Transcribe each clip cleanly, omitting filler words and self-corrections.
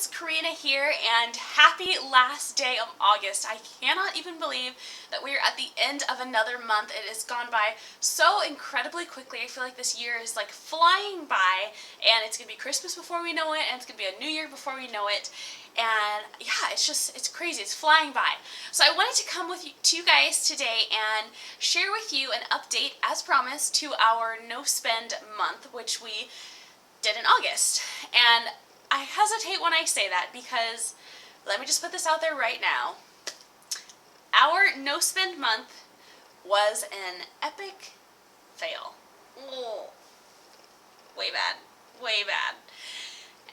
Savvycents, Corina here, and happy last day of August. I cannot even believe that we are at the end of another month. It has gone by so incredibly quickly. I feel like this year is like flying by, and it's gonna be Christmas before we know it, and it's gonna be a new year before we know it. And yeah, it's crazy. It's flying by. So I wanted to come to you guys today and share with you an update, as promised, to our no spend month, which we did in August. And I hesitate when I say that because, let me just put this out there right now, our no spend month was an epic fail. Oh, way bad, way bad.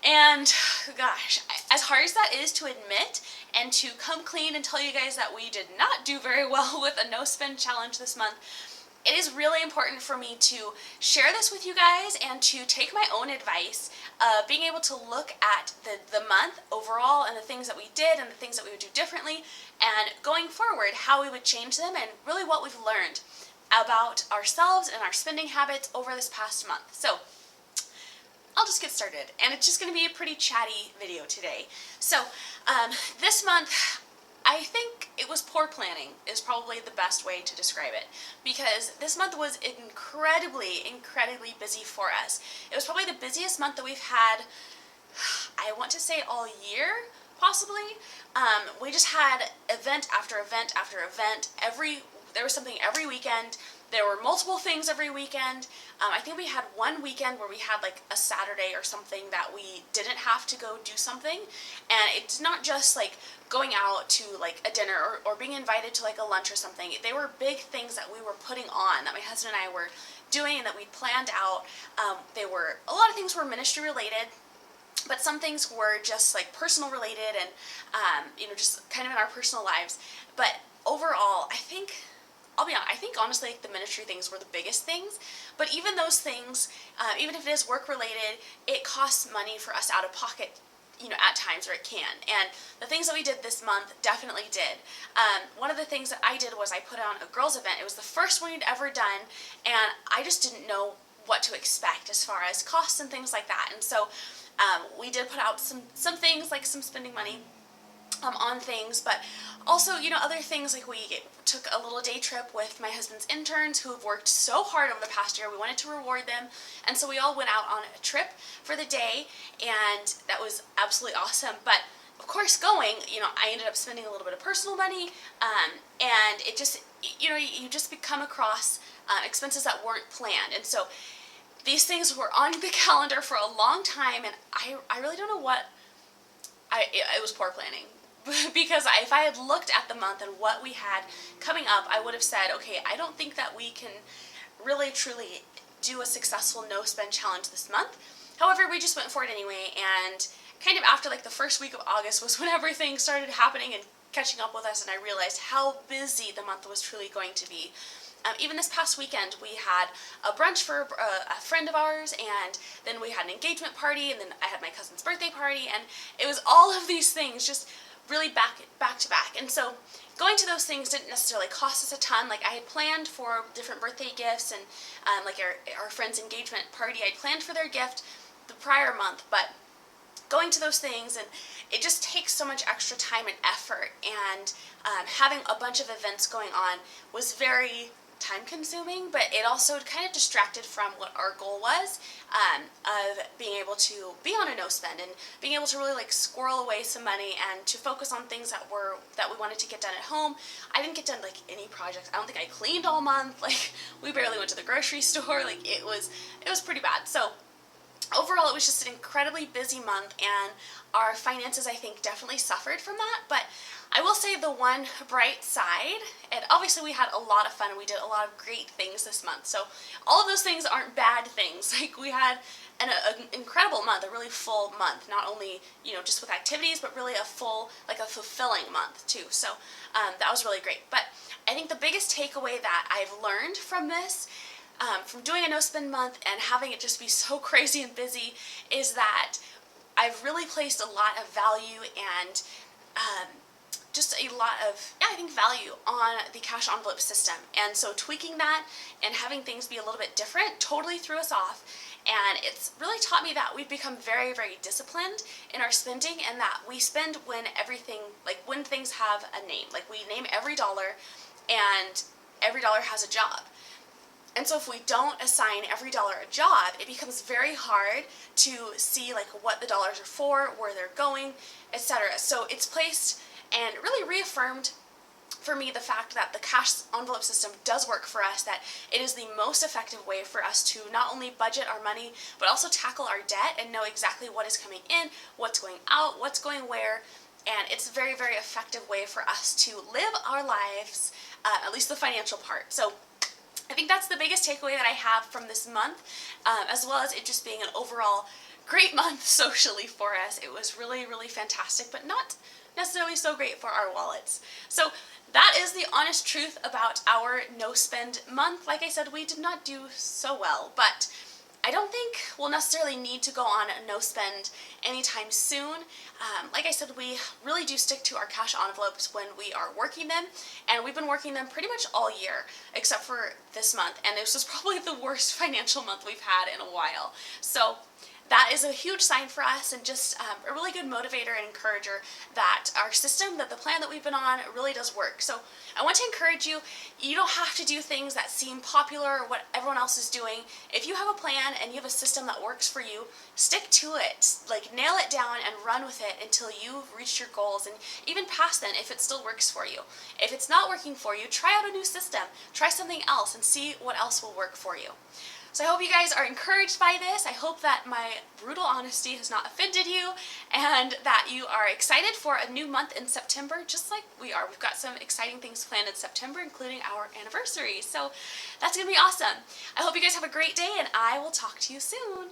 And gosh, as hard as that is to admit and to come clean and tell you guys that we did not do very well with a no spend challenge this month, it is really important for me to share this with you guys and to take my own advice, being able to look at the month overall and the things that we did and the things that we would do differently, and going forward how we would change them, and really what we've learned about ourselves and our spending habits over this past month. So I'll just get started, and it's just going to be a pretty chatty video today. So this month, I think it was poor planning is probably the best way to describe it, because this month was incredibly busy for us. It was probably the busiest month that we've had, I want to say, all year, possibly. We just had event after event after event. There was something every weekend. There were multiple things every weekend. I think we had one weekend where we had like a Saturday or something that we didn't have to go do something. And it's not just like going out to like a dinner or being invited to like a lunch or something. They were big things that we were putting on, that my husband and I were doing and that we planned out. A lot of things were ministry related, but some things were just like personal related and, just kind of in our personal lives. But overall, I'll be honest, I think honestly like the ministry things were the biggest things, but even those things, even if it is work related, it costs money for us out of pocket, at times, or it can. And the things that we did this month definitely did. One of the things that I did was I put on a girls event. It was the first one we'd ever done, and I just didn't know what to expect as far as costs and things like that. And so we did put out some things, like some spending money on things, but also, other things, like we took a little day trip with my husband's interns who have worked so hard over the past year. We wanted to reward them, and so we all went out on a trip for the day, and that was absolutely awesome. But of course, I ended up spending a little bit of personal money, and it just, you just come across expenses that weren't planned. And so these things were on the calendar for a long time, and I really don't know what, it was poor planning. Because if I had looked at the month and what we had coming up, I would have said, okay, I don't think that we can really truly do a successful no spend challenge this month. However, we just went for it anyway, and kind of after like the first week of August was when everything started happening and catching up with us, and I realized how busy the month was truly going to be. Even this past weekend, we had a brunch for a friend of ours, and then we had an engagement party, and then I had my cousin's birthday party, and it was all of these things just really back to back. And so going to those things didn't necessarily cost us a ton. Like I had planned for different birthday gifts, and like our friend's engagement party, I'd planned for their gift the prior month, but going to those things, and it just takes so much extra time and effort, and having a bunch of events going on was very time consuming, but it also kind of distracted from what our goal was, of being able to be on a no spend and being able to really like squirrel away some money and to focus on things that we wanted to get done at home. I didn't get done like any projects. I don't think I cleaned all month. Like we barely went to the grocery store. Like it was pretty bad. So overall, it was just an incredibly busy month, and our finances, I think, definitely suffered from that. But I will say the one bright side, and obviously we had a lot of fun and we did a lot of great things this month. So all of those things aren't bad things. Like we had an incredible month, a really full month, not only, just with activities, but really a fulfilling month too. So that was really great. But I think the biggest takeaway that I've learned from this, from doing a no spend month and having it just be so crazy and busy, is that I've really placed a lot of value and just a lot of, value on the cash envelope system. And so tweaking that and having things be a little bit different totally threw us off. And it's really taught me that we've become very, very disciplined in our spending, and that we spend when everything, like when things have a name. Like we name every dollar, and every dollar has a job. And so if we don't assign every dollar a job, it becomes very hard to see like what the dollars are for, where they're going, etc. So it's placed and really reaffirmed for me the fact that the cash envelope system does work for us, that it is the most effective way for us to not only budget our money, but also tackle our debt and know exactly what is coming in, what's going out, what's going where. And it's a very, very effective way for us to live our lives, at least the financial part. So I think that's the biggest takeaway that I have from this month, as well as it just being an overall great month socially for us. It was really, really fantastic, but not necessarily so great for our wallets. So that is the honest truth about our no spend month. Like I said, we did not do so well, but I don't think we'll necessarily need to go on a no spend anytime soon. Like I said, we really do stick to our cash envelopes when we are working them, and we've been working them pretty much all year except for this month, and this was probably the worst financial month we've had in a while. So that is a huge sign for us, and just a really good motivator and encourager that our system, that the plan that we've been on really does work. So I want to encourage you, you don't have to do things that seem popular or what everyone else is doing. If you have a plan and you have a system that works for you, stick to it. Like nail it down and run with it until you've reached your goals, and even past then if it still works for you. If it's not working for you, try out a new system. Try something else and see what else will work for you. So I hope you guys are encouraged by this. I hope that my brutal honesty has not offended you, and that you are excited for a new month in September, just like we are. We've got some exciting things planned in September, including our anniversary. So that's going to be awesome. I hope you guys have a great day, and I will talk to you soon.